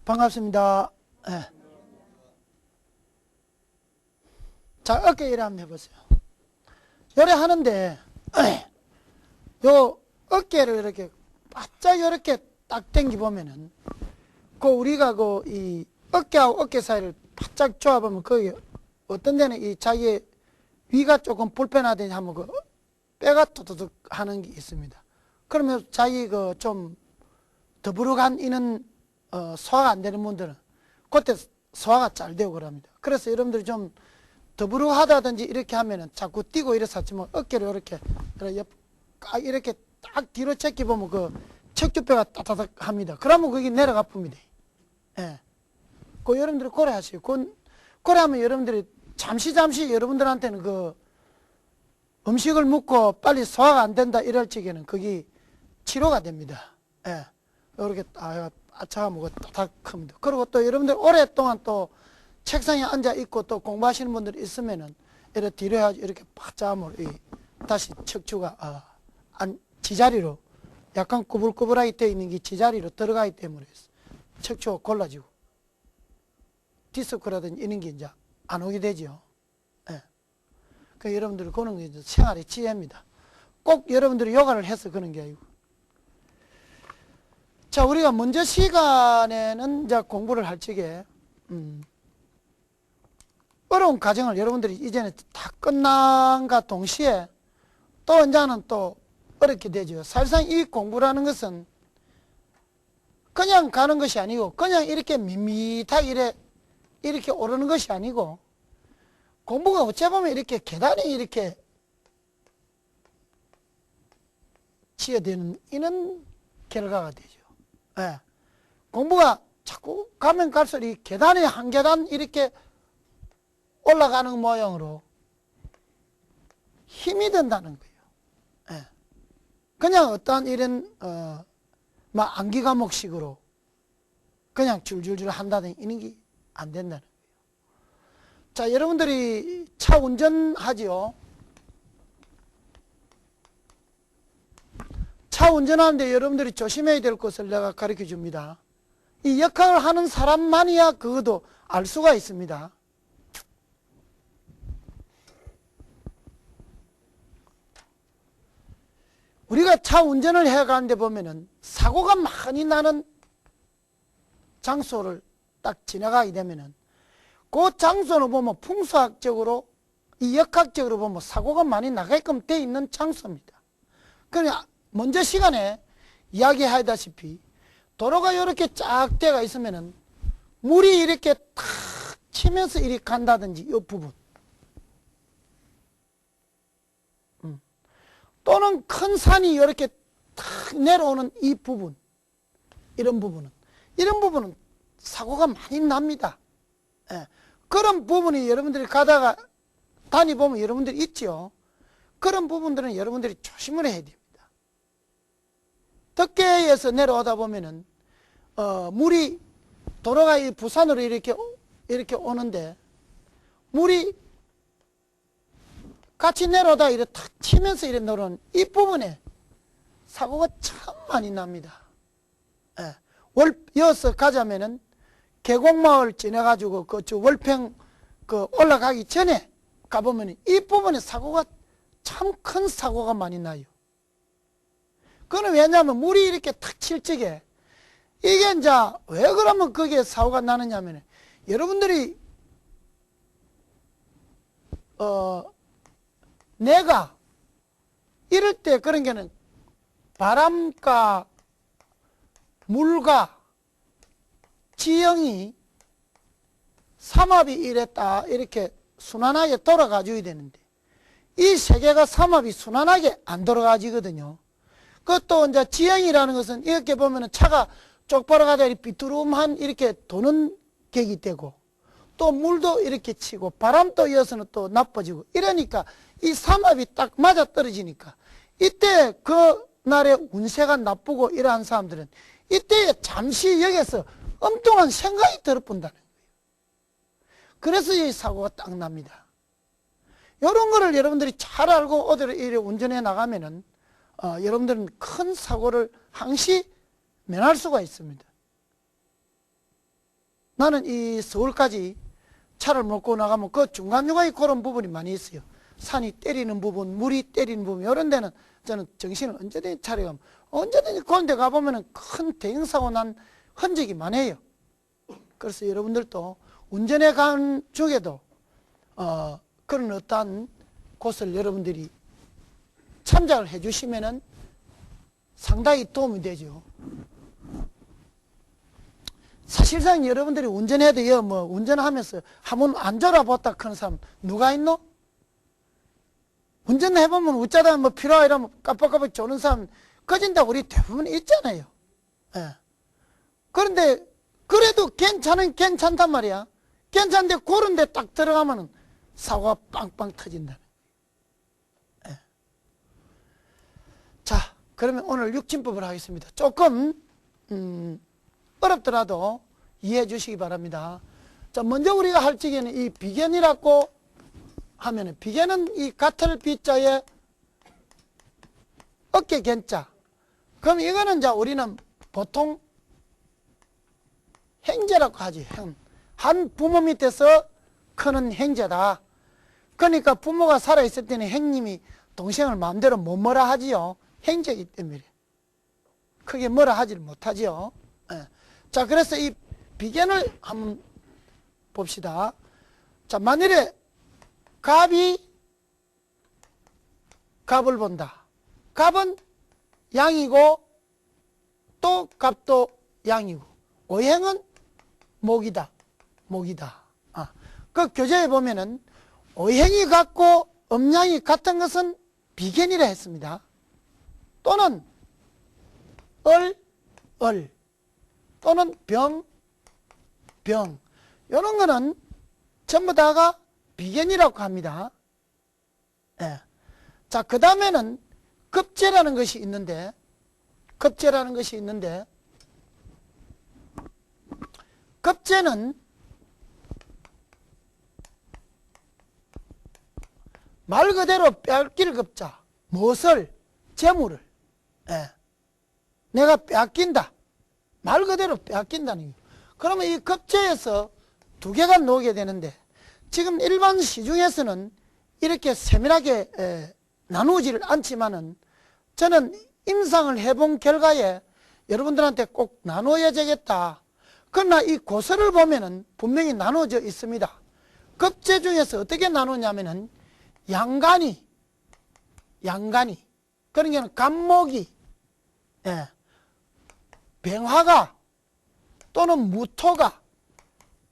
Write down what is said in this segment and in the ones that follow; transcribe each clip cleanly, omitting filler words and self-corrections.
반갑습니다. 네. 자, 어깨 일을 한번 해보세요. 요래 하는데, 요 어깨를 이렇게 바짝 이렇게 딱 당겨보면은, 우리가 이 어깨하고 어깨 사이를 바짝 조아보면, 거기 어떤 데는 이 자기의 위가 조금 불편하더니 하면 뼈가 토토득 하는 게 있습니다. 그러면 자기 좀 더부룩한 이는 소화가 안 되는 분들은 그때 소화가 잘 되고 그럽니다. 그래서 여러분들이 좀 더부룩하다든지 이렇게 하면은 자꾸 뛰고 이래서 하지만 어깨를 이렇게 딱 뒤로 제껴보면 척추뼈가 따다닥 합니다. 그러면 그게 내려가 풉니다. 예. 여러분들이 고래 하세요. 고래 하면 여러분들이 잠시 여러분들한테는 음식을 먹고 빨리 소화가 안 된다 이럴 적에는 그게 치료가 됩니다. 예. 이렇게 아차하면 따닥합니다. 그리고 또 여러분들 오랫동안 또 책상에 앉아 있고 또 공부하시는 분들이 있으면은 이렇게 뒤로 해가지고 이렇게 바짝 하면 다시 척추가 지자리로 약간 꾸불꾸불하게 되어 있는 게 지자리로 들어가기 때문에 척추가 골라지고 디스크라든지 이런 게 이제 안 오게 되죠. 예. 그 여러분들이 그런 게 이제 생활의 지혜입니다. 꼭 여러분들이 요가를 해서 그런 게 아니고. 자, 우리가 먼저 시간에는 이제 공부를 할 적에, 어려운 과정을 여러분들이 이제는 다 끝난과 동시에 또 이제는 또 어렵게 되죠. 사실상 이 공부라는 것은 그냥 가는 것이 아니고, 그냥 이렇게 밋밋하게 이렇게 오르는 것이 아니고, 공부가 어찌 보면 이렇게 계단이 이렇게 지어되는 이런 결과가 되죠. 예. 공부가 자꾸 가면 갈수록 이 계단이 한 계단 이렇게 올라가는 모양으로 힘이 든다는 거예요. 예. 그냥 어떤 이런 암기 과목식으로 그냥 줄줄줄 한다든지 이런 게 안 된다는 거예요. 자, 여러분들이 차 운전하지요. 차 운전하는데 여러분들이 조심해야 될 것을 내가 가르쳐 줍니다. 이 역할을 하는 사람만이야 그것도 알 수가 있습니다. 우리가 차 운전을 해가는데 보면은 사고가 많이 나는 장소를 딱 지나가게 되면은 그 장소는 보면 풍수학적으로 이 역학적으로 보면 사고가 많이 나게끔 되어 있는 장소입니다. 그러니까 먼저 시간에 이야기하다시피 도로가 이렇게 쫙 되어 있으면은 물이 이렇게 탁 치면서 이렇게 간다든지 이 부분, 또는 큰 산이 이렇게 탁 내려오는 이 부분, 이런 부분은 사고가 많이 납니다. 예. 그런 부분이 여러분들이 가다가 다니보면 여러분들이 있죠. 그런 부분들은 여러분들이 조심을 해야 됩니다. 덕계에서 내려오다 보면은 물이 도로가 이 부산으로 이렇게 오는데 물이 같이 내려오다 이렇게 탁 치면서 이렇게 내려오는 이 부분에 사고가 참 많이 납니다. 예. 이어서 가자면은 계곡마을 지나가지고 월평 올라가기 전에 가보면 이 부분에 사고가 참 큰 사고가 많이 나요. 그거는 왜냐하면 물이 이렇게 탁 칠 적에 이게 이제 왜 그러면 거기에 사고가 나느냐 하면 여러분들이 내가 이럴 때 그런 게는 바람과 물과 지형이 삼합이 이렇게 순환하게 돌아가줘야 되는데 이 세 개가 삼합이 순환하게 안 돌아가지거든요. 그것도 이제 지형이라는 것은 이렇게 보면은 차가 쪽바로 가다 비투름한 이렇게 도는 격이 되고 또 물도 이렇게 치고 바람도 이어서는 또 나빠지고 이러니까 이 삼합이 딱 맞아 떨어지니까 이때 그날의 운세가 나쁘고 이러한 사람들은 이때 잠시 여기서 엉뚱한 생각이 들어본다는 거예요. 그래서 이 사고가 딱 납니다. 이런 거를 여러분들이 잘 알고 어디로 이렇게 운전해 나가면은 여러분들은 큰 사고를 항시 면할 수가 있습니다. 나는 이 서울까지 차를 몰고 나가면 그 중간중간에 그런 부분이 많이 있어요. 산이 때리는 부분, 물이 때리는 부분, 이런 데는 저는 정신을 언제든지 차려가면 언제든지 그런 데 가보면 큰 대형사고 난 흔적이 많아요. 그래서 여러분들도 운전해 간 중에도 그런 어떠한 곳을 여러분들이 참작을 해 주시면은 상당히 도움이 되죠. 사실상 여러분들이 운전해도요, 뭐, 운전하면서 한번 안 졸아봤다 그런 사람 누가 있노? 운전해보면 어쩌다 뭐 필요하 이러면 깜빡깜빡 조는 사람 꺼진다고 우리 대부분 있잖아요. 예. 그런데 그래도 괜찮단 말이야. 괜찮은데 그런 데 딱 들어가면 사고가 빵빵 터진다. 예. 자, 그러면 오늘 육진법을 하겠습니다. 조금 어렵더라도 이해해 주시기 바랍니다. 자, 먼저 우리가 할 적에는 이 비견이라고 하면은, 비견은 이 가틀 비자에 어깨 견자. 그럼 이거는 이제 우리는 보통 형제라고 하지. 한 부모 밑에서 크는 형제다. 그러니까 부모가 살아있을 때는 형님이 동생을 마음대로 못 뭐라 하지요. 형제이기 때문에. 크게 뭐라 하지를 못하지요. 예. 자, 그래서 이 비견을 한번 봅시다. 자, 만일에 갑이 갑을 본다. 갑은 양이고 또 갑도 양이고 오행은 목이다. 목이다. 그 교재에 보면은 오행이 같고 음양이 같은 것은 비견이라 했습니다. 또는 을 또는 병 이런 거는 전부 다가 비견이라고 합니다. 예. 자, 그 다음에는 급제라는 것이 있는데, 급제는 말 그대로 뺏길 급자, 무엇을? 재물을. 예. 내가 뺏긴다. 말 그대로 뺏긴다는 거예요. 그러면 이 급제에서 두 개가 나오게 되는데, 지금 일반 시중에서는 이렇게 세밀하게 나누지를 않지만은 저는 임상을 해본 결과에 여러분들한테 꼭 나눠야 되겠다. 그러나 이 고서를 보면은 분명히 나눠져 있습니다. 급제 중에서 어떻게 나누냐면은 양간이 그러니까 간목이, 병화가 또는 무토가,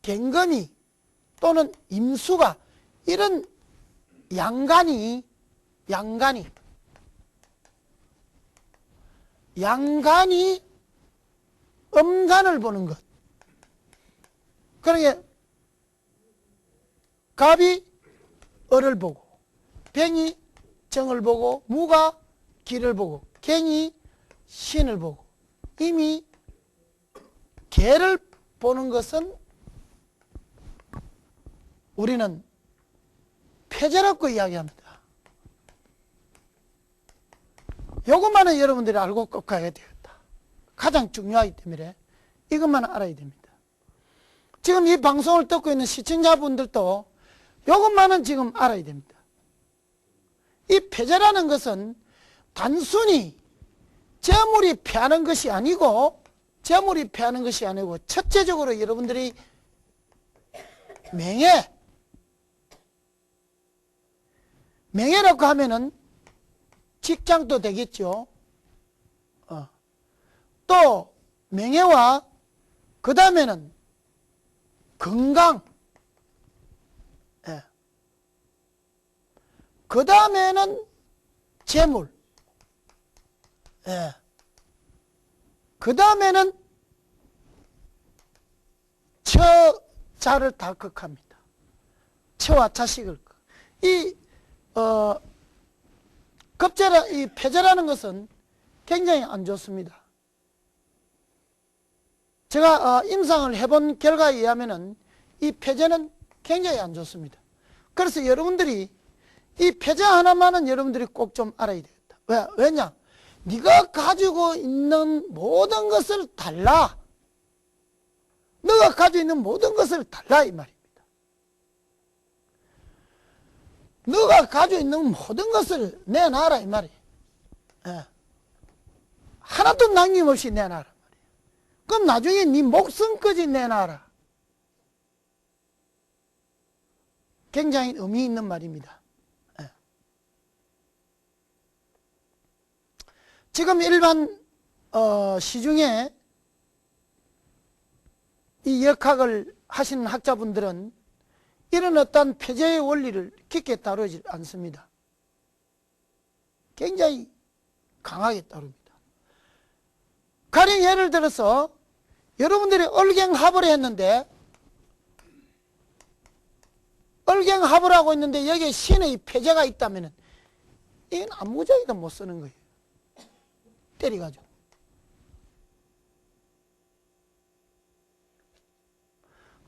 갱금이 또는 임수가, 이런 양간이 음간을 보는 것. 그러니까 갑이 을을 보고, 병이 정을 보고, 무가 기를 보고, 갱이 신을 보고, 임이 개를 보는 것은 우리는 폐재라고 이야기합니다. 이것만은 여러분들이 알고 꼭 가야 되겠다. 가장 중요하기 때문에 이것만 알아야 됩니다. 지금 이 방송을 듣고 있는 시청자분들도 이것만은 지금 알아야 됩니다. 이 폐재라는 것은 단순히 재물이 패하는 것이 아니고, 첫째적으로 여러분들이 명예라고 하면은 직장도 되겠죠. 또 명예와 그 다음에는 건강, 그 다음에는 재물, 그 다음에는 처자를 다 극합니다. 처와 자식을. 이 폐재라는 것은 굉장히 안 좋습니다. 제가 임상을 해본 결과에 의하면은 이 폐재는 굉장히 안 좋습니다. 그래서 여러분들이 이 폐재 하나만은 여러분들이 꼭 좀 알아야 되겠다. 왜냐? 네가 가지고 있는 모든 것을 달라. 너가 가지고 있는 모든 것을 달라 이 말입니다. 너가 가지고 있는 모든 것을 내놔라 이 말이에요. 예. 하나도 남김없이 내놔라 말이에요. 그럼 나중에 네 목숨까지 내놔라. 굉장히 의미 있는 말입니다. 예. 지금 일반 시중에 이 역학을 하시는 학자분들은 이런 어떤 패재의 원리를 깊게 다루지 않습니다. 굉장히 강하게 다룹니다. 가령 예를 들어서 여러분들이 얼갱합을 했는데 얼갱합을 하고 있는데 여기에 신의 패재가 있다면 이건 아무짝에도 못 쓰는 거예요. 때려가지고.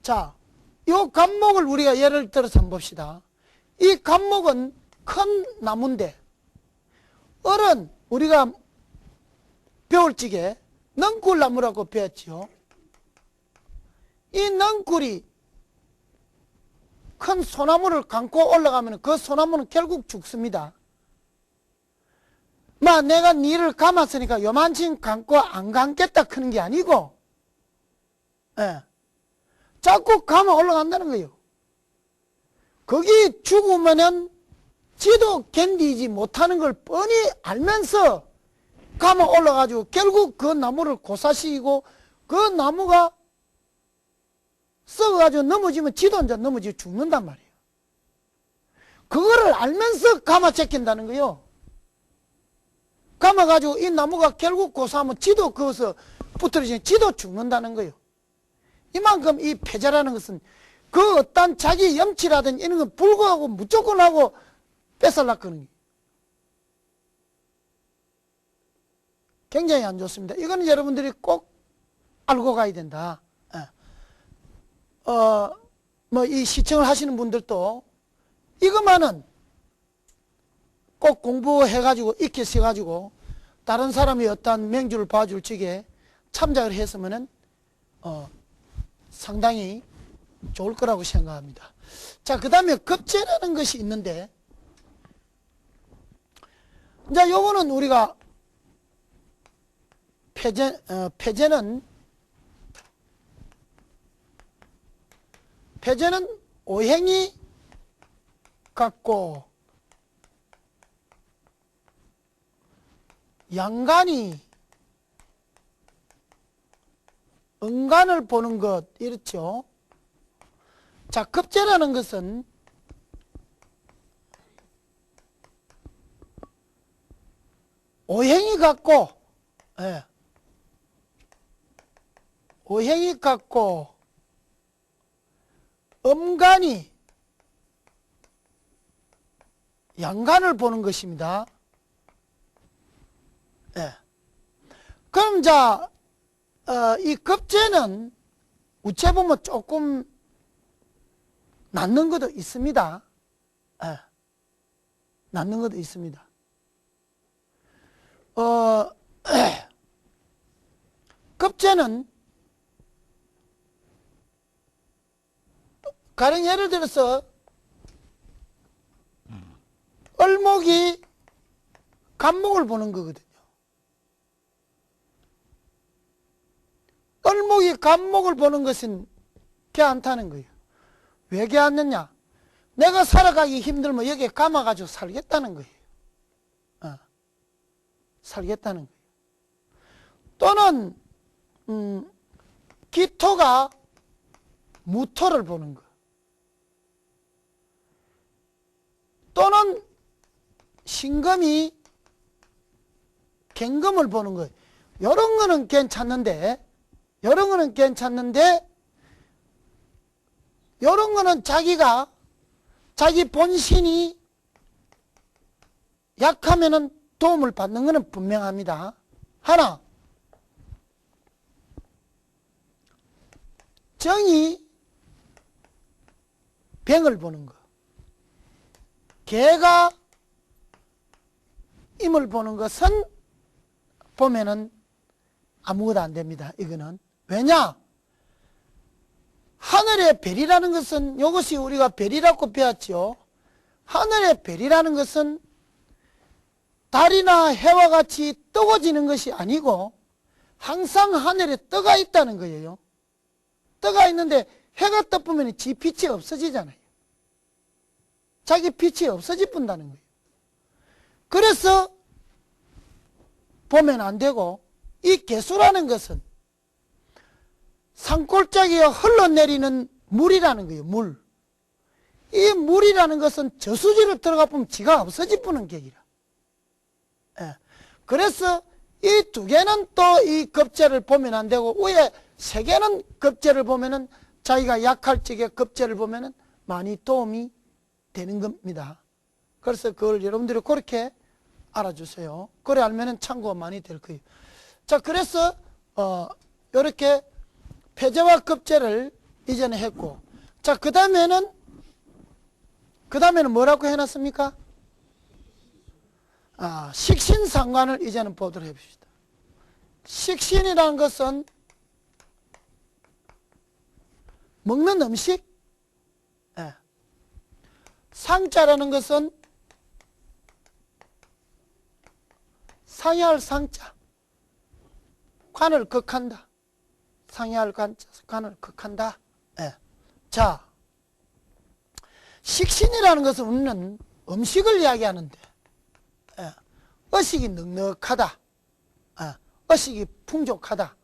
자, 이 갑목을 우리가 예를 들어서 한번 봅시다. 이 갑목은 큰 나무인데 얼은 우리가 배울 적에 넝굴나무라고 배웠지요. 이 넝굴이 큰 소나무를 감고 올라가면 그 소나무는 결국 죽습니다. 내가 니를 감았으니까 요만큼 감고 안 감겠다 크는 게 아니고, 예. 자꾸 감아 올라간다는 거예요. 거기 죽으면은 지도 견디지 못하는 걸 뻔히 알면서 감아 올라가지고 결국 그 나무를 고사시키고 그 나무가 썩어가지고 넘어지면 지도 이제 넘어지고 죽는단 말이에요. 그거를 알면서 감아 제낀다는 거예요. 감아가지고 이 나무가 결국 고사하면 지도 거기서 부러지면 지도 죽는다는 거예요. 이만큼 이 패자라는 것은 그 어떤 자기 염치라든지 이런 건 불구하고 무조건 하고 뺏으려고 하는 거예요. 굉장히 안 좋습니다. 이거는 여러분들이 꼭 알고 가야 된다. 이 시청을 하시는 분들도 이것만은 꼭 공부해가지고 익혀서가지고 다른 사람이 어떤 명주를 봐줄 적에 참작을 했으면은 상당히 좋을 거라고 생각합니다. 자, 그 다음에 급제라는 것이 있는데, 이제 요거는 우리가 패제는 오행이 같고 양간이 응간을 보는 것, 이렇죠. 자, 급제라는 것은 오행이 같고, 예. 오행이 같고 음간이 양간을 보는 것입니다. 예. 그럼 자, 이 급제는 우체 보면 조금 낫는 것도 있습니다. 예. 낫는 것도 있습니다. 급제는 가령 예를 들어서 얼목이 갑목을 보는 거거든요. 얼목이 갑목을 보는 것은 괜찮다는 거예요. 왜 괜찮느냐? 내가 살아가기 힘들면 여기에 감아가지고 살겠다는 거예요. 살겠다는 거예요. 또는 기토가 무토를 보는 거. 또는 신금이 갱금을 보는 거예요. 이런 거는 괜찮는데, 이런 거는 괜찮는데, 이런 거는 자기가, 자기 본신이 약하면은 도움을 받는 거는 분명합니다. 하나, 정이 병을 보는 거. 개가 임을 보는 것은 보면은 아무것도 안 됩니다. 이거는. 왜냐? 하늘의 별이라는 것은 이것이 우리가 별이라고 배웠죠. 하늘의 별이라는 것은 달이나 해와 같이 뜨거워지는 것이 아니고 항상 하늘에 떠가 있다는 거예요. 떠가 있는데 해가 떠보면 지 빛이 없어지잖아요. 자기 빛이 없어지 뿐다는 거예요. 그래서 보면 안 되고, 이 개수라는 것은 산골짜기에 흘러내리는 물이라는 거예요. 물. 이 물이라는 것은 저수지로 들어가 보면 지가 없어지 뿌는 격이라. 예. 그래서 이 두 개는 또 이 급제를 보면 안 되고, 위에 세 개는 급제를 보면은 자기가 약할 적에 급제를 보면은 많이 도움이 되는 겁니다. 그래서 그걸 여러분들이 그렇게 알아주세요. 그래 알면은 참고가 많이 될 거예요. 자, 그래서 이렇게 폐제와 급제를 이전에 했고, 자, 그 다음에는 뭐라고 해놨습니까? 식신상관을 이제는 보도록 해봅시다. 식신이라는 것은 먹는 음식, 예. 상자라는 것은 상해할 상자, 관을 극한다. 상해할 관을 극한다. 예. 자, 식신이라는 것은 우리는 음식을 이야기하는데, 예. 어식이 넉넉하다. 예. 어식이 풍족하다.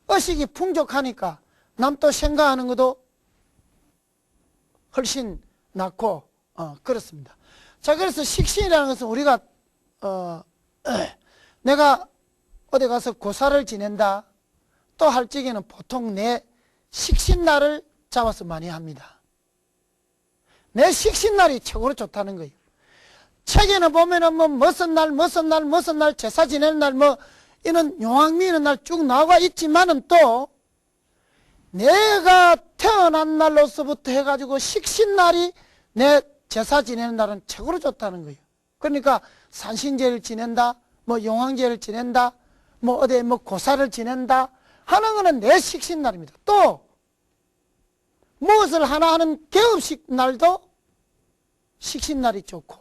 어식이 풍족하니까 남도 생각하는 것도 훨씬 낫고, 그렇습니다. 자, 그래서 식신이라는 것은 우리가, 내가 어디 가서 고사를 지낸다. 또 할 적에는 보통 내 식신날을 잡아서 많이 합니다. 내 식신날이 최고로 좋다는 거예요. 책에는 보면은 무슨 날 제사 지내는 날 이는 용왕미는 날 쭉 나와 있지만은 또 내가 태어난 날로서부터 해가지고 식신날이 내 제사 지내는 날은 최고로 좋다는 거예요. 그러니까 산신제를 지낸다, 용왕제를 지낸다, 어디 고사를 지낸다 하는 거는 내 식신날입니다. 또 무엇을 하나 하는 개업식 날도 식신날이 좋고,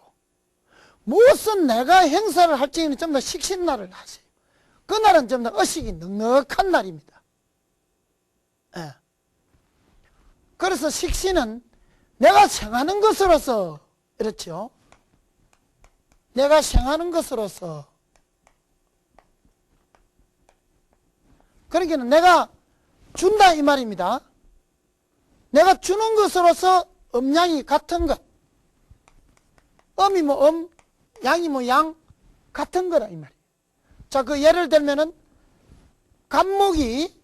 무엇은 내가 행사를 할 적에는 전부 다 식신날을 하세요. 그날은 전부 다 어식이 넉넉한 날입니다. 예. 그래서 식신은 내가 생하는 것으로서, 그렇죠? 내가 생하는 것으로서, 그러니까 내가 준다 이 말입니다. 내가 주는 것으로서 음양이 같은 것, 음이 양이 양 같은 거라 이 말이에요. 자, 그 예를 들면은 간목이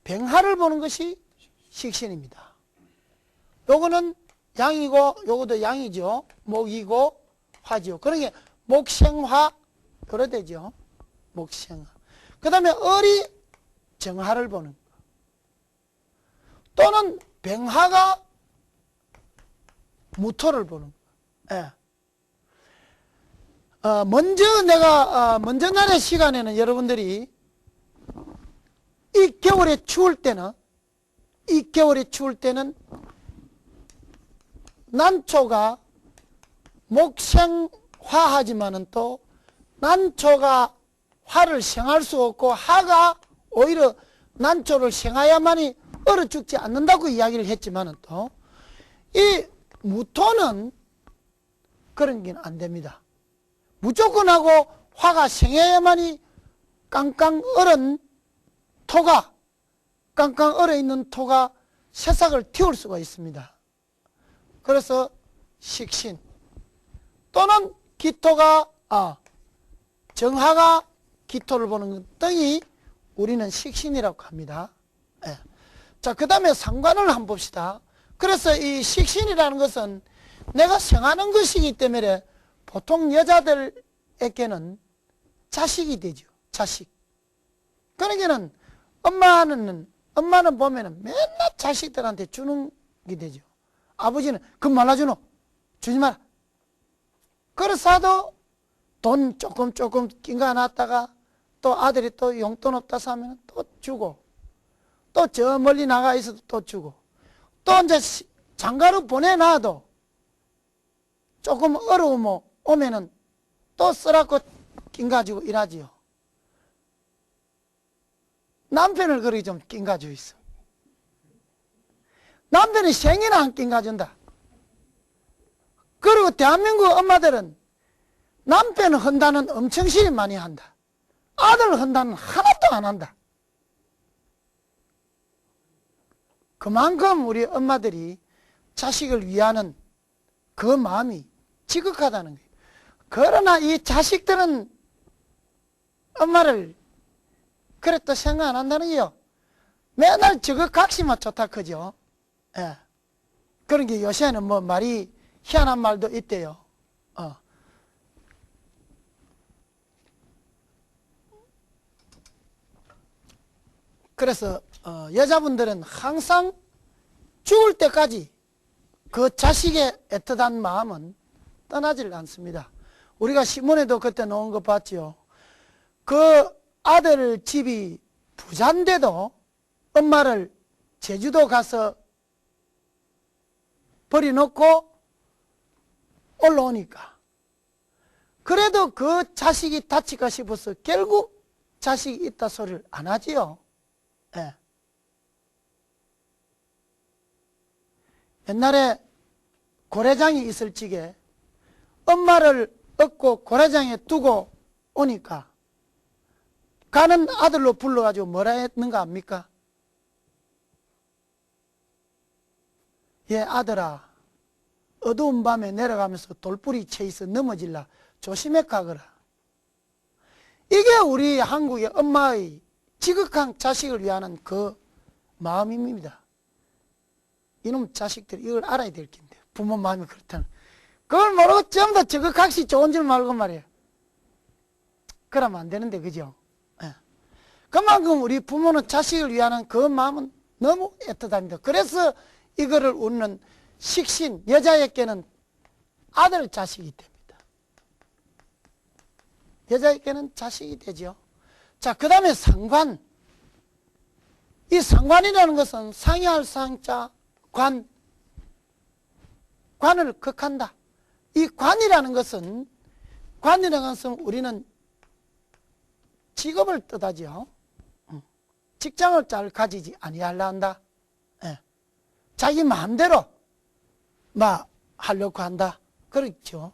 병화를 보는 것이 식신입니다. 요거는 양이고 요것도 양이죠. 목이고 화죠. 그러니까 목생화 그래 되죠. 목생화. 그 다음에 을이 정화를 보는 거. 또는 병화가 무토를 보는 거. 예. 먼저 날의 시간에는 여러분들이 이 겨울에 추울 때는 난초가 목생화하지만은 또 난초가 화를 생할 수 없고 화가 오히려 난초를 생해야만이 얼어 죽지 않는다고 이야기를 했지만은 또 이 무토는 그런 게 안 됩니다. 무조건 하고 화가 생해야만이 깡깡 얼어 있는 토가 새싹을 틔울 수가 있습니다. 그래서 식신 또는 기토가 정화가 기토를 보는 등이 우리는 식신이라고 합니다. 예. 자, 그 다음에 상관을 한번 봅시다. 그래서 이 식신이라는 것은 내가 생하는 것이기 때문에 보통 여자들에게는 자식이 되죠. 자식. 그러니까는 엄마는 보면은 맨날 자식들한테 주는 게 되죠. 아버지는 그 말라주노 주지 마라. 그래서도 돈 조금 낀 거 놨다가 또 아들이 또 용돈 없다 하면 또 주고, 또 저 멀리 나가 있어도 또 주고, 또 이제 장가로 보내놔도 조금 어려움 오면은 또 쓰라고 낑가지고 일하지요. 남편을 그렇게 좀 낑가지고 있어. 남편이 생이나 안 낑가준다. 그리고 대한민국 엄마들은 남편 헌다는 엄청 시리 많이 한다. 아들 헌다는 하나도 안 한다. 그만큼 우리 엄마들이 자식을 위하는 그 마음이 지극하다는 거예요. 그러나 이 자식들은 엄마를 그래 또 생각 안 한다는 거예요. 맨날 저것각시만 좋다 크죠. 예. 그런 게 요새는 뭐 말이 희한한 말도 있대요. 그래서 여자분들은 항상 죽을 때까지 그 자식의 애틋한 마음은 떠나질 않습니다. 우리가 신문에도 그때 놓은 거 봤죠. 그 아들 집이 부자인데도 엄마를 제주도 가서 버려놓고 올라오니까 그래도 그 자식이 다칠까 싶어서 결국 자식이 있다 소리를 안 하지요. 예. 옛날에 고래장이 있을 적에 엄마를 얻고 고래장에 두고 오니까 가는 아들로 불러가지고 뭐라 했는가 압니까? 예, 아들아, 어두운 밤에 내려가면서 돌뿌리 채 있어 넘어질라 조심해 가거라. 이게 우리 한국의 엄마의 지극한 자식을 위하는 그 마음입니다. 이놈 자식들이 이걸 알아야 될 텐데, 부모 마음이 그렇다는. 그걸 모르고 전부 다 저극각시 좋은 줄 말고 말이에요. 그러면 안 되는데, 그죠? 예. 그만큼 우리 부모는 자식을 위하는 그 마음은 너무 애틋합니다. 그래서 이거를 우리는 식신, 여자에게는 아들 자식이 됩니다. 여자에게는 자식이 되죠. 자, 그 다음에 상관. 이 상관이라는 것은 상해할 상자, 관을 극한다. 이 관이라는 것은 우리는 직업을 뜻하죠. 직장을 잘 가지지 아니하려 한다. 예. 자기 마음대로 하려고 한다. 그렇죠.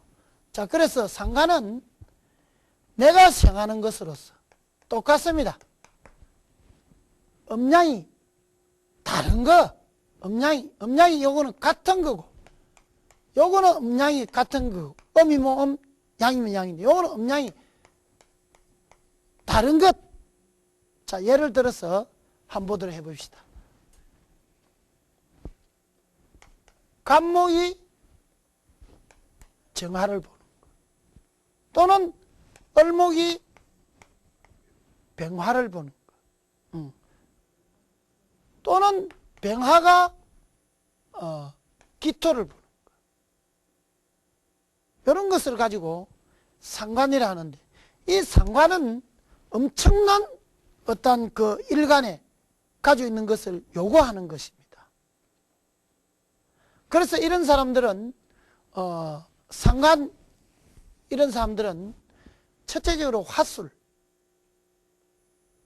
자, 그래서 상관은 내가 생하는 것으로서 똑같습니다. 음양이 다른 거, 음양이 요거는 같은 거고, 요거는 음양이 같은 거고, 음이면 양이면 양인데, 요거는 음양이 다른 것. 자, 예를 들어서 한번 보도록 해봅시다. 간목이 정화를 보는 것, 또는 을목이 병화를 보는 것, 또는 병화가 기토를 보는 것, 이런 것을 가지고 상관이라 하는데, 이 상관은 엄청난 어떤 그 일간에 가지고 있는 것을 요구하는 것입니다. 그래서 이런 사람들은 이런 사람들은 첫째적으로 화술,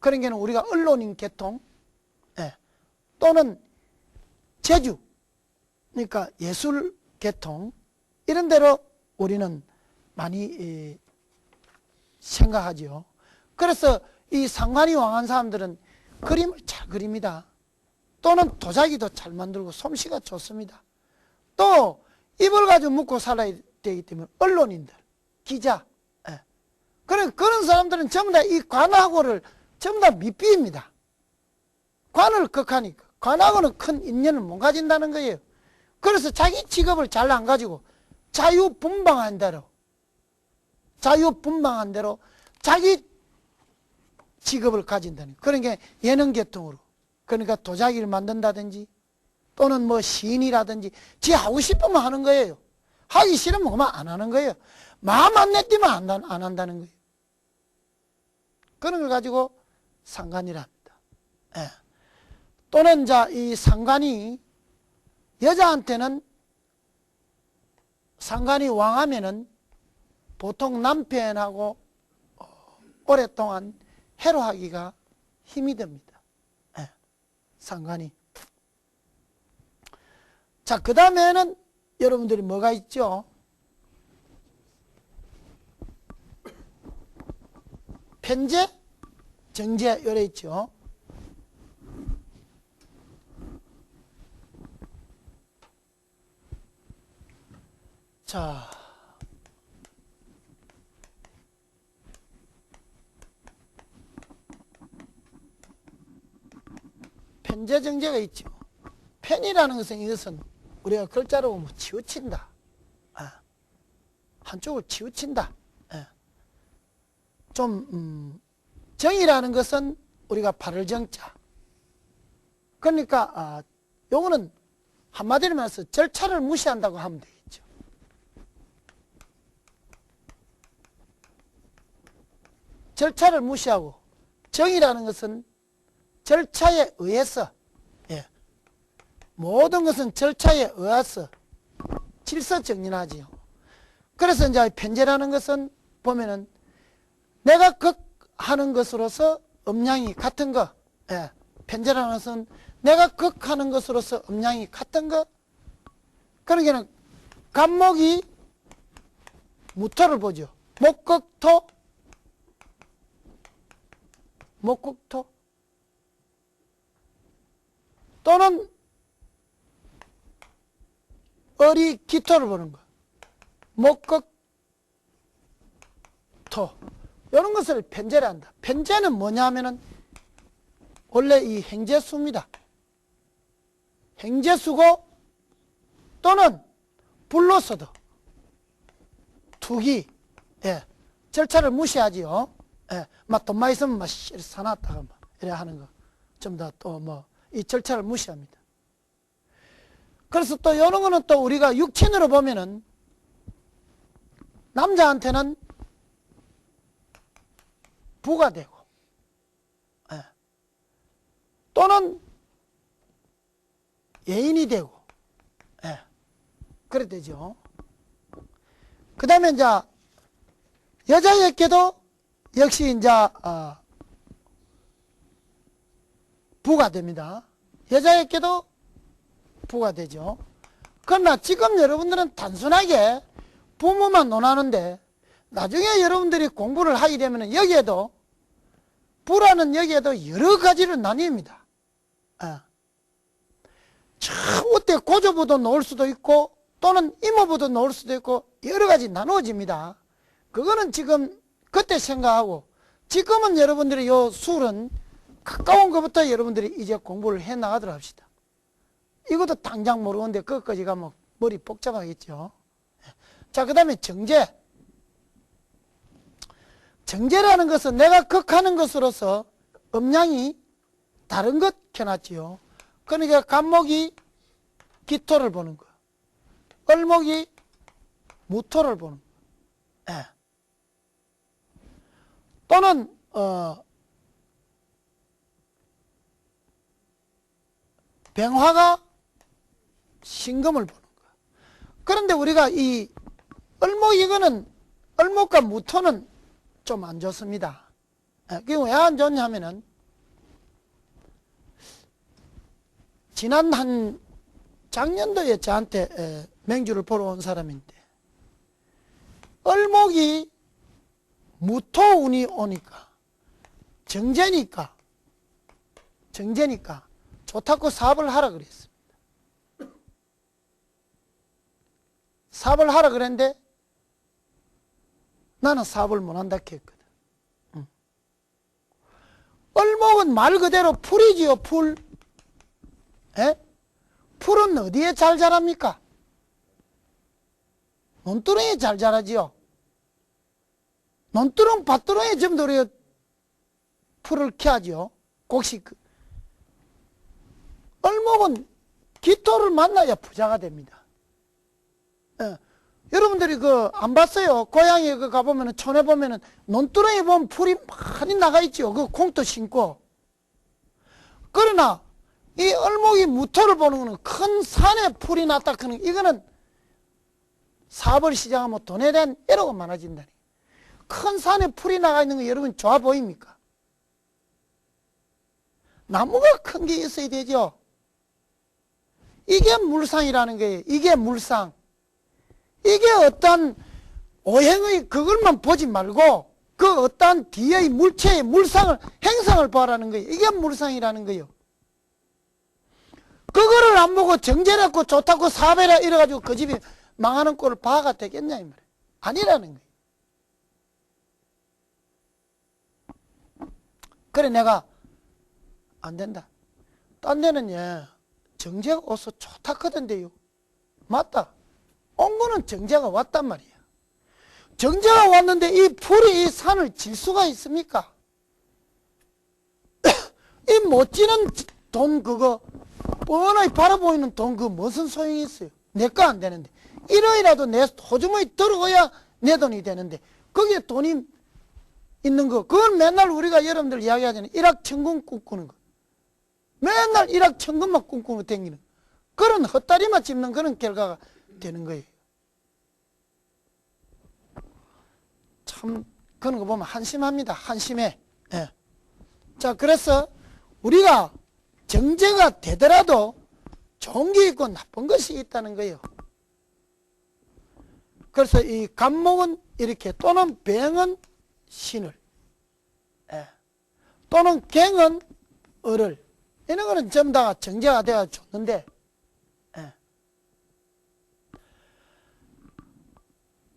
그런 게는 우리가 언론인 계통, 또는 제주, 그러니까 예술 계통, 이런 데로 우리는 많이 생각하죠. 그래서 이 상관이 왕한 사람들은 그림을 잘 그립니다. 또는 도자기도 잘 만들고 솜씨가 좋습니다. 또 입을 가지고 먹고 살아야 되기 때문에 언론인들, 기자, 그런 사람들은 전부 다 이 관하고를 전부 다 밑비입니다. 관을 극하니까 관하고는 큰 인연을 못 가진다는 거예요. 그래서 자기 직업을 잘 안 가지고 자유분방한 대로 자기 직업을 가진다는 거예요. 그러니까 예능계통으로, 그러니까 도자기를 만든다든지 또는 뭐 시인이라든지 지 하고 싶으면 하는 거예요. 하기 싫으면 그만 안 하는 거예요. 마음 안 내띠면 안 한다는 거예요. 그런 걸 가지고 상관이라 합니다. 또는 자, 이 상관이 여자한테는 상관이 왕하면은 보통 남편하고 오랫동안 해로하기가 힘이 듭니다. 예, 상관이. 자, 그 다음에는 여러분들이 뭐가 있죠? 편재, 정재, 요래 있죠. 자, 편재, 정재가 있죠. 편이라는 것은 이것은 우리가 글자로 보면 치우친다. 한쪽을 치우친다. 좀 정이라는 것은 우리가 발을 정자. 그러니까 요거는 한마디로 말해서 절차를 무시한다고 하면 되겠죠. 절차를 무시하고, 정이라는 것은 절차에 의해서, 예, 모든 것은 절차에 의해서 질서정연하지요. 그래서 이제 편재라는 것은 보면은 내가 극하는 것으로서 음량이 같은 거, 예, 편재라는 것은 내가 극하는 것으로서 음량이 같은 거. 그러니까 간목이 무토를 보죠. 목극토, 목극토, 또는 을이 기토를 보는 거. 목극토. 이런 것을 편재라 한다. 편재는 뭐냐 하면은 원래 이 행재수입니다. 행재수고, 또는 불로서도 투기, 예, 절차를 무시하지요. 예, 막 돈만 있으면 막 사놨다가 막 이래 하는 거. 좀 더 또 뭐 이 절차를 무시합니다. 그래서 또 이런 거는 또 우리가 육친으로 보면은 남자한테는 부가 되고, 예, 또는 예인이 되고, 예, 그래 되죠. 그 다음에 이제 여자에게도 역시 이제 부가 됩니다. 여자에게도 부가 되죠. 그러나 지금 여러분들은 단순하게 부모만 논하는데 나중에 여러분들이 공부를 하게 되면 여기에도 부라는 여기에도 여러 가지로 나뉩니다. 저 어때 고조부도 놓을 수도 있고, 또는 이모부도 놓을 수도 있고, 여러 가지 나누어집니다. 그거는 지금 그때 생각하고, 지금은 여러분들이 요 술은 가까운 것부터 여러분들이 이제 공부를 해 나가도록 합시다. 이것도 당장 모르는데 그것까지 가면 머리 복잡하겠죠. 자, 그 다음에 정재. 정재라는 것은 내가 극하는 것으로서 음량이 다른 것 켜놨지요. 그러니까 간목이 기토를 보는 거, 을목이 무토를 보는 거. 예. 또는 병화가 신금을 보는 거. 그런데 우리가 이 을목, 을목과 무토는 좀 안 좋습니다. 그게 왜 안 좋냐 하면은, 지난 한 작년도에 저한테 맹주를 보러 온 사람인데, 을목이 무토운이 오니까, 정제니까 좋다고 사업을 하라 그랬습니다. 사업을 하라 그랬는데 나는 사업을 못한다 했거든. 을목은 말 그대로 풀이지요. 풀. 에? 풀은 어디에 잘 자랍니까? 논두렁에 잘 자라지요. 논두렁 밭두렁에 전부 우리가 풀을 캐야지요. 곡식. 을목은 기토를 만나야 부자가 됩니다. 예. 여러분들이 안 봤어요? 고향에 가보면은, 촌에 보면은, 논두렁에 보면 풀이 많이 나가 있죠. 그 콩도 심고. 그러나, 이 얼목이 무토를 보는 거는 큰 산에 풀이 났다 그는 이거는 사업을 시작하면 돈에 대한 애로가 많아진다니. 큰 산에 풀이 나가 있는 거 여러분 좋아 보입니까? 나무가 큰 게 있어야 되죠. 이게 물상이라는 거예요. 이게 물상. 이게 어떤 오행의 그걸만 보지 말고 그 어떤 뒤의 물체의 물상을 행상을 봐라는 거예요. 이게 물상이라는 거예요. 그거를 안 보고 정제라고 좋다고 사배라 이래가지고 그 집이 망하는 꼴을 봐가 되겠냐 이 말이에요. 아니라는 거예요. 그래 내가 안 된다. 딴 데는 정제가 와서 좋다 하던데요. 맞다. 온 거는 정제가 왔단 말이야. 정제가 왔는데 이 풀이 이 산을 질 수가 있습니까? 이 못 지는 돈 그거 뻔하게 바라보이는 돈 그거 무슨 소용이 있어요? 내 거 안 되는데 1억이라도 내 소주머니 들어가야 내 돈이 되는데 거기에 돈이 있는 거 그건 맨날 우리가 여러분들 이야기하잖아요. 일확천금 꿈꾸는 거 맨날 일확천금만 꿈꾸고 다니는 그런 헛다리만 짚는 그런 결과가 되는 거예요. 참 그런 거 보면 한심합니다. 한심해. 예. 자 그래서 우리가 정제가 되더라도 좋은 게 있고 나쁜 것이 있다는 거예요. 그래서 이 간목은 이렇게 또는 병은 신을 또는 갱은 을을 이런 거는 전부 다 정제가 되어 줬는데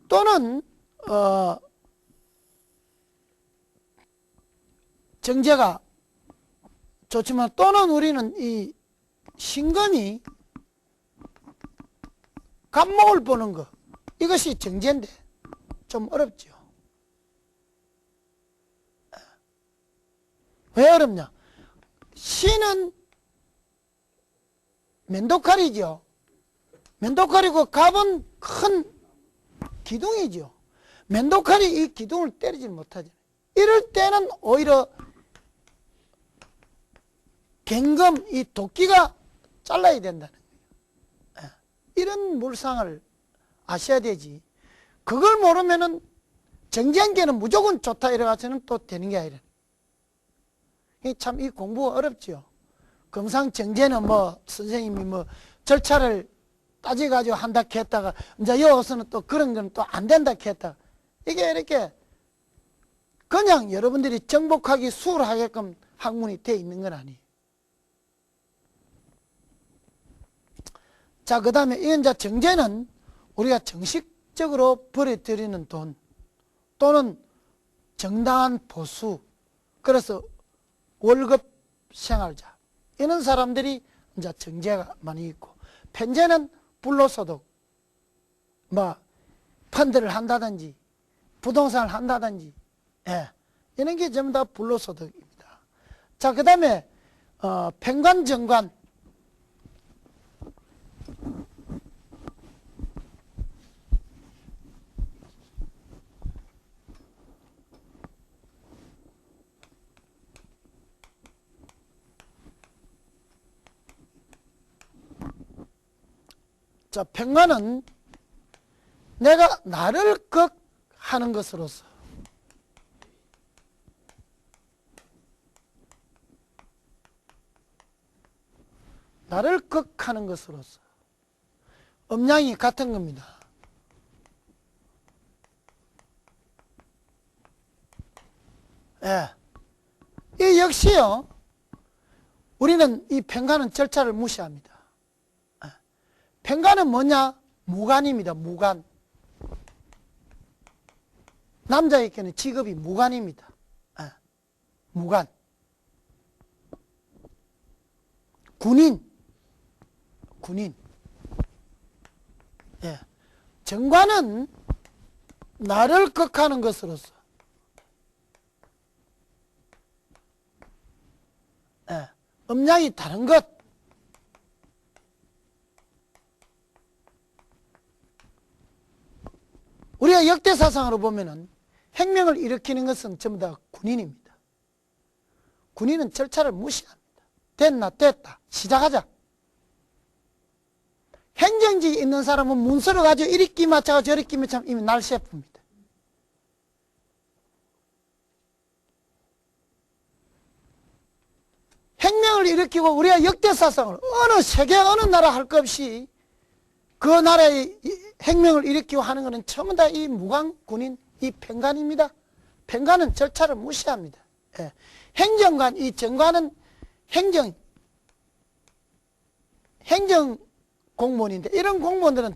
또는 정제가 좋지만 또는 우리는 이 신금이 간목을 보는 거 이것이 정제인데 좀 어렵죠. 왜 어렵냐? 신은 면도칼이죠. 면도칼이고 갑은 큰 기둥이죠. 면도칼이 이 기둥을 때리지 못하죠. 이럴 때는 오히려 갱금 이 도끼가 잘라야 된다는 거예요. 이런 물상을 아셔야 되지. 그걸 모르면은 정제한계는 무조건 좋다 이래가지고는 또 되는 게 아니라. 참 이 공부가 어렵죠. 금상정제는 뭐 선생님이 뭐 절차를 따져가지고 한다 했다가 이제 여기서는 또 그런 건 또 안 된다 했다가 이게 이렇게 그냥 여러분들이 정복하기 수월하게끔 학문이 되어 있는 건 아니에요. 자, 그 다음에 이 이제 정제는 우리가 정식적으로 벌어들이는 돈 또는 정당한 보수 그래서 월급 생활자 이런 사람들이 이제 정제가 많이 있고 편제는 불로소득 뭐 펀드를 한다든지 부동산을 한다든지 이런 게 전부 다 불로소득입니다. 자, 그 다음에 편관 정관 자, 편관은 내가 나를 극하는 것으로서 나를 극하는 것으로서 음양이 같은 겁니다. 이 역시요 우리는 이 편관은 절차를 무시합니다. 편관은 뭐냐? 무관입니다. 무관. 남자에게는 직업이 무관입니다. 무관. 군인. 정관은 나를 극하는 것으로서 음양이 다른 것. 우리가 역대사상으로 보면은 혁명을 일으키는 것은 전부 다 군인입니다. 군인은 절차를 무시합니다. 됐나? 됐다. 시작하자. 행정직에 있는 사람은 문서를 가지고 이리 끼 맞춰가 저리 끼 맞춰 이미 날셰프입니다. 혁명을 일으키고 우리가 역대사상을 어느 세계 어느 나라 할 것 없이 그 나라의 혁명을 일으키고 하는 것은 전부 다 이 무관군인 이 팽간입니다. 팽간은 절차를 무시합니다. 예. 행정관, 이 정관은 행정 공무원인데 이런 공무원들은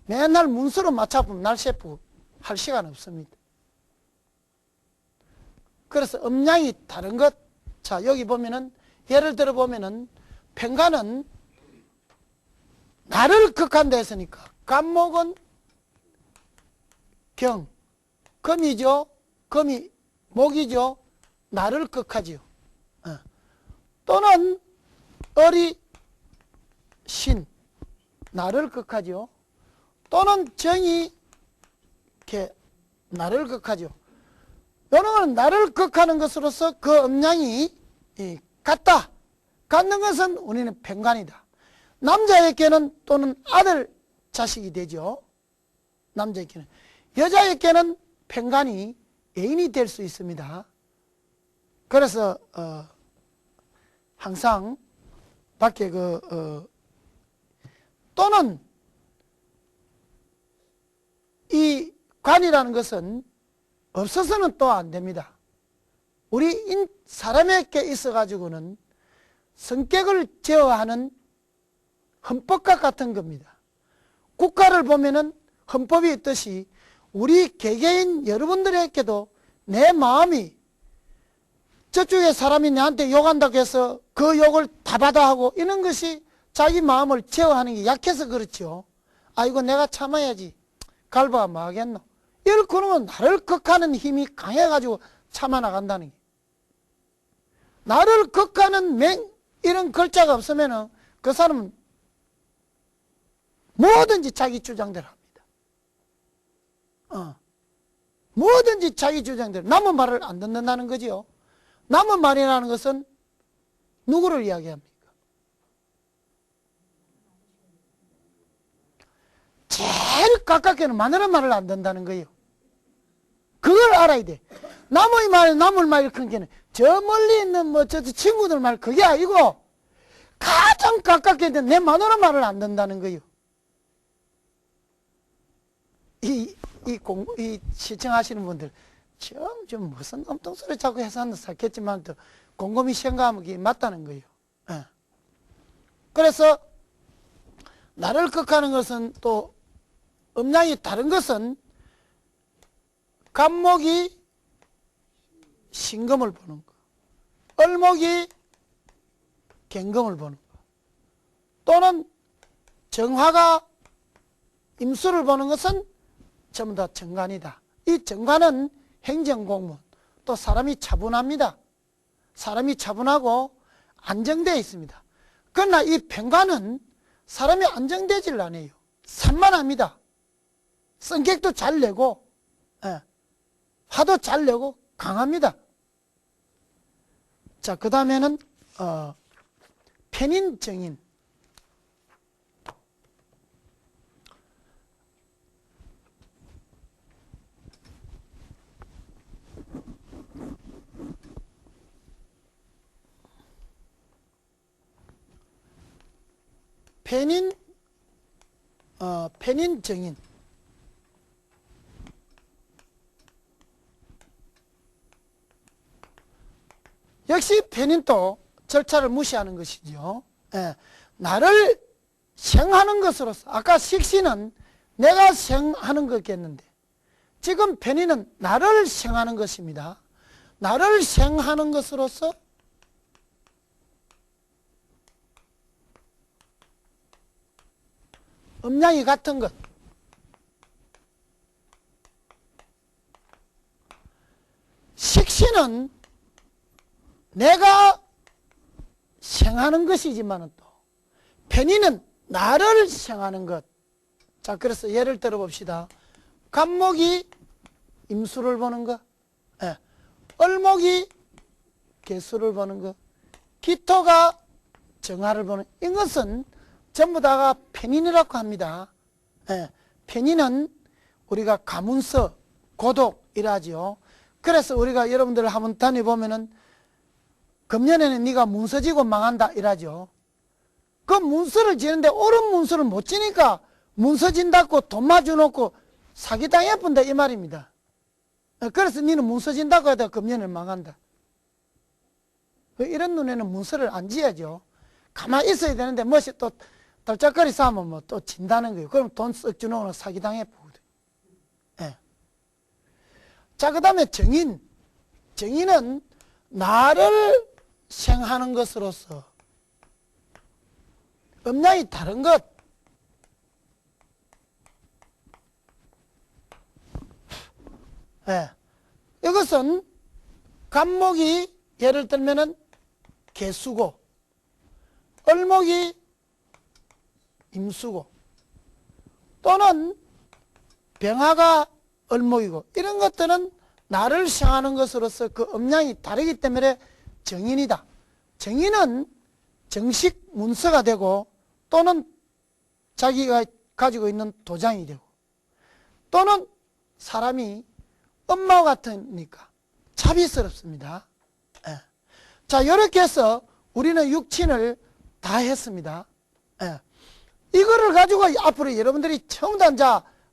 맨날 문서로 맞춰보면 날셰프 할 시간 없습니다. 그래서 음량이 다른 것. 자, 여기 보면은 예를 들어 보면은 팽간은 나를 극한다 했으니까 간목은 경, 금이죠. 금이 목이죠. 나를 극하지요. 또는 을이 신, 나를 극하죠. 또는 정이 개, 나를 극하죠. 이런 건 나를 극하는 것으로서 그 음량이 같다. 갖는 것은 우리는 팽간이다. 남자에게는 또는 아들 자식이 되죠. 남자에게는. 여자에게는 팽간이 애인이 될 수 있습니다. 그래서 항상 밖에 또는 이 관이라는 것은 없어서는 또 안 됩니다. 우리 사람에게 있어 가지고는 성격을 제어하는 헌법과 같은 겁니다. 국가를 보면은 헌법이 있듯이 우리 개개인 여러분들에게도 내 마음이 저쪽에 사람이 내한테 욕한다고 해서 그 욕을 다 받아 하고 이런 것이 자기 마음을 제어하는 게 약해서 그렇죠. 아이고 내가 참아야지. 갈바가 뭐 하겠노. 이렇게 그런 건 나를 극하는 힘이 강해가지고 참아나간다는 게. 나를 극하는 이런 글자가 없으면 그 사람은 뭐든지 자기 주장대로 합니다. 뭐든지 자기 주장대로. 남의 말을 안 듣는다는 거지요. 남의 말이라는 것은 누구를 이야기합니까? 제일 가깝게는 마누라 말을 안 듣는다는 거예요. 그걸 알아야 돼. 남의 말, 남의 말 이렇게 저 멀리 있는 저 친구들 말 그게 아니고 가장 가깝게 있는 내 마누라 말을 안 듣는다는 거예요. 이 시청하시는 분들 좀 무슨 엉뚱소리 자꾸 해서 한다 샀겠지만 또 곰곰이 생각하면 그게 맞다는 거예요. 그래서 나를 극하는 것은 또 음량이 다른 것은 간목이 신금을 보는 거, 을목이 경금을 보는 거, 또는 정화가 임수를 보는 것은 전부 다 정관이다. 이 정관은 행정공무원, 또 사람이 차분합니다. 사람이 차분하고 안정되어 있습니다. 그러나 이 팽관은 사람이 안정되질 않아요. 산만합니다. 성격도 잘 내고 화도 잘 내고 강합니다. 자, 그 다음에는 편인정인. 편인정인. 역시 편인도 절차를 무시하는 것이죠. 나를 생하는 것으로서, 아까 식신은 내가 생하는 거겠는데, 지금 편인은 나를 생하는 것입니다. 나를 생하는 것으로서 음량이 같은 것. 식신은 내가 생하는 것이지만 또 편인은 나를 생하는 것. 자, 그래서 예를 들어 봅시다. 간목이 임수를 보는 것, 을목이 개수를 보는 것, 기토가 정화를 보는 이것은 전부 다가 편인이라고 합니다. 예, 편인은 우리가 가문서, 고독이라지요. 그래서 우리가 여러분들 한번 다녀보면은 금년에는 네가 문서 지고 망한다 이라죠. 그 문서를 지는데 옳은 문서를 못 지니까 문서 진다고 돈 마주놓고 사기당해 본다 이 말입니다. 그래서 너는 문서 진다고 해도 금년에 망한다. 이런 눈에는 문서를 안 지어야죠. 가만히 있어야 되는데 멋이 또 달짝거리 싸면 뭐 또 진다는 거예요. 그럼 돈 썩 주놓고 사기당해 보거든. 예. 자, 그 다음에 정인. 정인은 나를 생하는 것으로서 음양이 다른 것. 예. 이것은 간목이 예를 들면은 개수고, 을목이 임수고, 또는 병화가 을목이고, 이런 것들은 나를 생하는 것으로서 그 음양이 다르기 때문에 정인이다. 정인은 정식 문서가 되고, 또는 자기가 가지고 있는 도장이 되고, 또는 사람이 엄마와 같으니까 자비스럽습니다. 예. 자, 이렇게 해서 우리는 육친을 다 했습니다. 예. 이거를 가지고 앞으로 여러분들이 처음 다 이제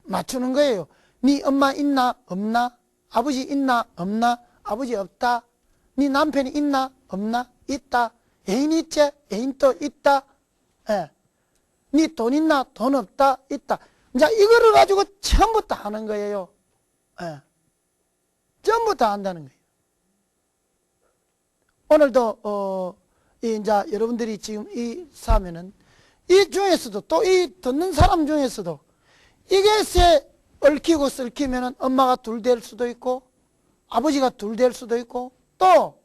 맞추는 거예요. 네 엄마 있나 없나? 아버지 있나 없나? 아버지 없다. 네 남편이 있나 없나? 있다. 애인 있지? 애인 또 있다. 예. 네 돈 있나? 돈 없다. 있다. 이제 이거를 가지고 전부 다 하는 거예요. 예. 전부 다 한다는 거예요. 오늘도 이제 여러분들이 지금 이 사면은 이 중에서도 또 이 듣는 사람 중에서도 이게 새 얽히고 썰히면은 엄마가 둘 될 수도 있고 아버지가 둘 될 수도 있고 또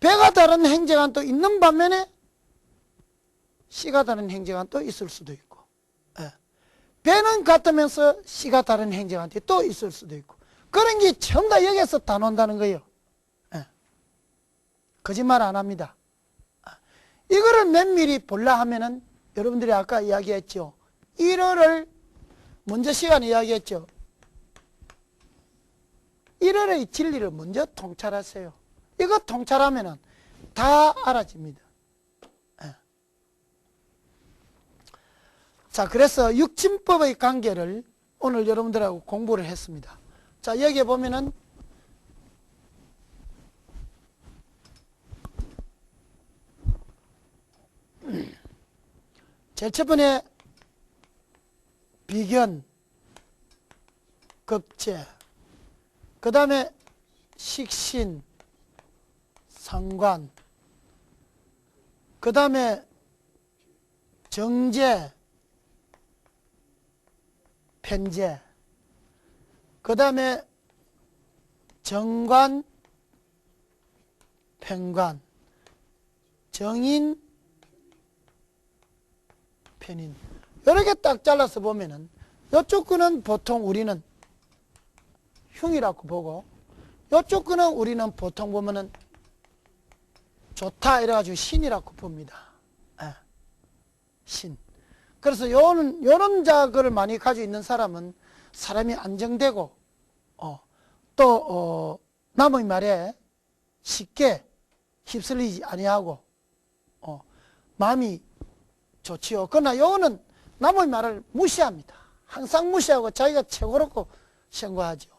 배가 다른 행제가 또 있는 반면에 씨가 다른 행제가 또 있을 수도 있고 예. 배는 같으면서 씨가 다른 행제가 또 있을 수도 있고 그런 게 전부 다 여기에서 다 논다는 거예요. 예. 거짓말 안 합니다. 이거를 면밀히 볼라 하면은 여러분들이 아까 이야기했죠. 1월을 먼저 시간에 이야기했죠. 1월의 진리를 먼저 통찰하세요. 이거 통찰하면은 다 알아집니다. 예. 자, 그래서 육친법의 관계를 오늘 여러분들하고 공부를 했습니다. 자, 여기에 보면은 제일 첫 번째 비견, 급제, 그 다음에 식신, 상관, 그 다음에 정제, 편제, 그 다음에 정관, 편관, 정인, 편인. 이렇게 딱 잘라서 보면은 이쪽 거는 보통 우리는 흉이라고 보고 이쪽 거는 우리는 보통 보면은 좋다 이래가지고 신이라고 봅니다. 예. 신. 그래서 요런 자거를 많이 가지고 있는 사람은 사람이 안정되고 또 남의 말에 쉽게 휩쓸리지 아니하고 마음이 좋지요. 그러나 요거는 남의 말을 무시합니다. 항상 무시하고 자기가 최고라고 생각하죠.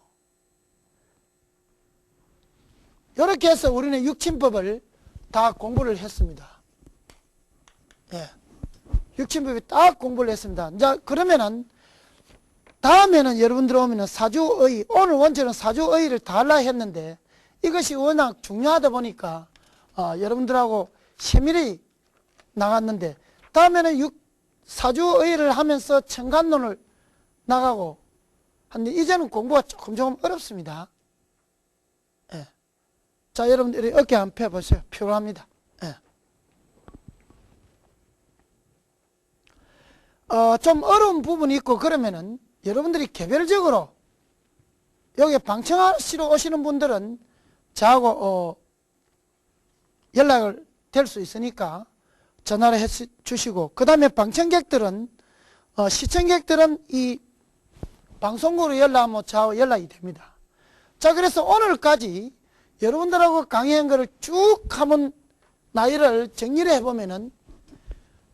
이렇게 해서 우리는 육친법을 다 공부를 했습니다. 예. 육친법이 딱 공부를 했습니다. 이제 그러면은 다음에는 여러분들 오면은 사주의, 오늘 원체는 사주의를 다 하려 했는데 이것이 워낙 중요하다 보니까 여러분들하고 세밀히 나갔는데 다음에는 사주의를 하면서 청간론을 나가고 하는데 이제는 공부가 조금 어렵습니다. 예. 자, 여러분들이 어깨 한번 펴보세요. 피곤합니다. 예. 좀 어려운 부분이 있고 그러면은 여러분들이 개별적으로 여기 방청하시러 오시는 분들은 저하고 연락을 될 수 있으니까 전화를 해 주시고, 그 다음에 방청객들은, 시청객들은 이 방송국으로 연락하면 저하고 연락이 됩니다. 자, 그래서 오늘까지 여러분들하고 강의한 거를 쭉 한번 나이를 정리를 해보면은,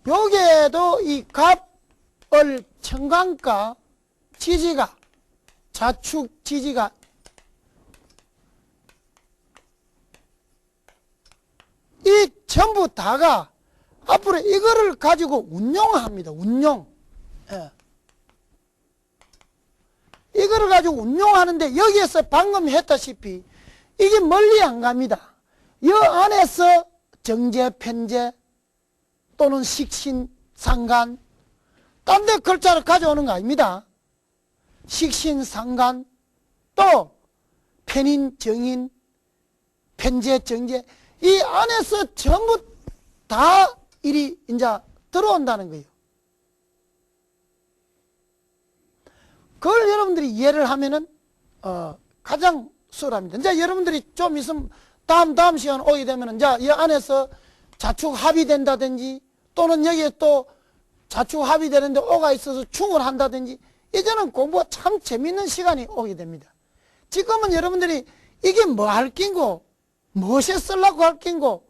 여기에도 이 갑을 청강가 지지가, 자축 지지가 이 전부 다가 앞으로 이거를 가지고 운용합니다. 운용. 예. 이거를 가지고 운용하는데 여기에서 방금 했다시피 이게 멀리 안 갑니다. 이 안에서 정제, 편제 또는 식신, 상간, 딴 데 글자를 가져오는 거 아닙니다. 식신, 상간, 또 편인, 정인, 편제, 정제, 이 안에서 전부 다 일이 이제 들어온다는 거예요. 그걸 여러분들이 이해를 하면은 가장 수월합니다. 이제 여러분들이 좀 있으면 다음 시간 오게 되면은 이제 이 안에서 자축 합의된다든지 또는 여기에 또 자축 합의되는데 오가 있어서 충을 한다든지 이제는 공부가 참 재밌는 시간이 오게 됩니다. 지금은 여러분들이 이게 뭐 할 낀고 무엇에 쓰려고 할 낀고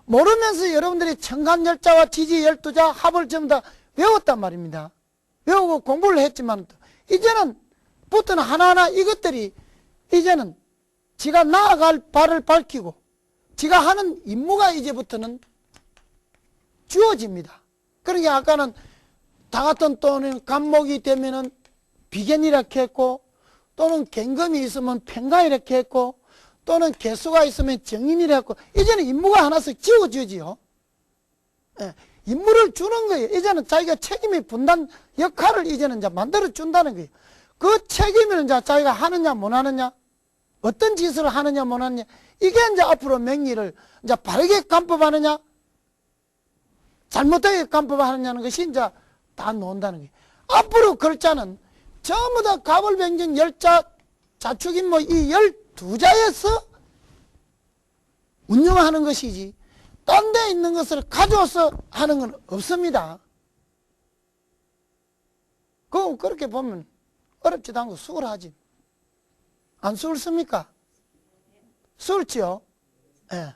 모르면서 여러분들이 청간열자와 지지열두자 합을 전부 다 외웠단 말입니다. 외우고 공부를 했지만 이제는 부터는 하나하나 이것들이 이제는 지가 나아갈 발을 밝히고 지가 하는 임무가 이제부터는 주어집니다. 그러니까 아까는 다 같은 또는 간목이 되면은 비견이라고 했고 또는 갱금이 있으면 평가 이렇게 했고 또는 개수가 있으면 정인이라고 했고 이제는 임무가 하나씩 지어지지요. 예, 임무를 주는 거예요. 이제는 자기가 책임이 분단 역할을 이제는 이제 만들어 준다는 거예요. 그 책임을 이제 자기가 하느냐 못 하느냐 어떤 짓을 하느냐 못 하느냐 이게 이제 앞으로 명리를 이제 바르게 간법하느냐 잘못되게 간법하느냐는 것이 이제 다 논다는 거예요. 앞으로 글자는 전부 다 가벌병정 열자 자축인 뭐 이 12자에서 운영하는 것이지 딴 데 있는 것을 가져와서 하는 건 없습니다. 그렇게 보면 어렵지도 않고 수월하지. 안 수월습니까? 수월지요? 예. 네.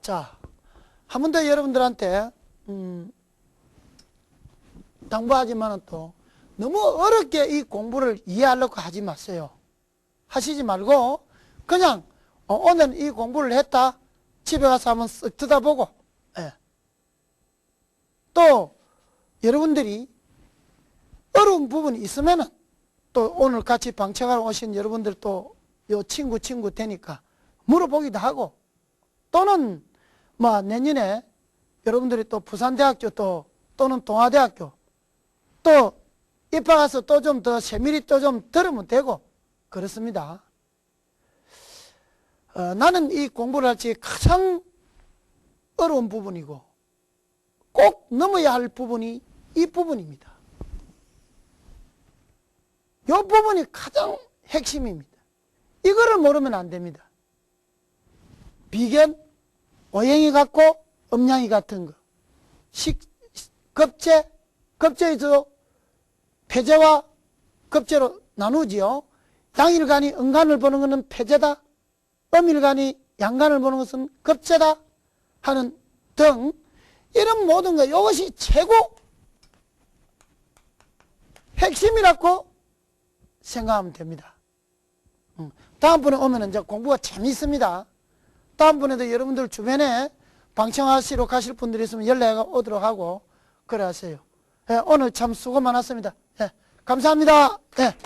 자, 한 번 더 여러분들한테 당부하지만은 또 너무 어렵게 이 공부를 이해하려고 하지 마세요. 하시지 말고 그냥 오늘 이 공부를 했다. 집에 가서 한번 쓱 들여다보고 예. 또 여러분들이 어려운 부분이 있으면은 또 오늘 같이 방청하러 오신 여러분들 또 요 친구 되니까 물어보기도 하고 또는 뭐 내년에 여러분들이 또 부산대학교 또는 동아대학교 또 입학해서 또 좀 더 세밀히 또 좀 들으면 되고 그렇습니다. 나는 이 공부를 할 때 가장 어려운 부분이고 꼭 넘어야 할 부분이 이 부분입니다. 이 부분이 가장 핵심입니다. 이거를 모르면 안 됩니다. 비견, 오행이 같고 음양이 같은 거 급제에서 폐제와 급제로 나누지요. 양일간이 음간을 보는 것은 폐제다. 음일간이 양간을 보는 것은 급제다. 하는 등 이런 모든 것 이것이 최고 핵심이라고 생각하면 됩니다. 다음번에 오면 이제 공부가 재미있습니다. 다음번에도 여러분들 주변에 방청하시러 가실 분들이 있으면 연락 오도록 하고 그래 하세요. 예, 오늘 참 수고 많았습니다. 예, 감사합니다. 예.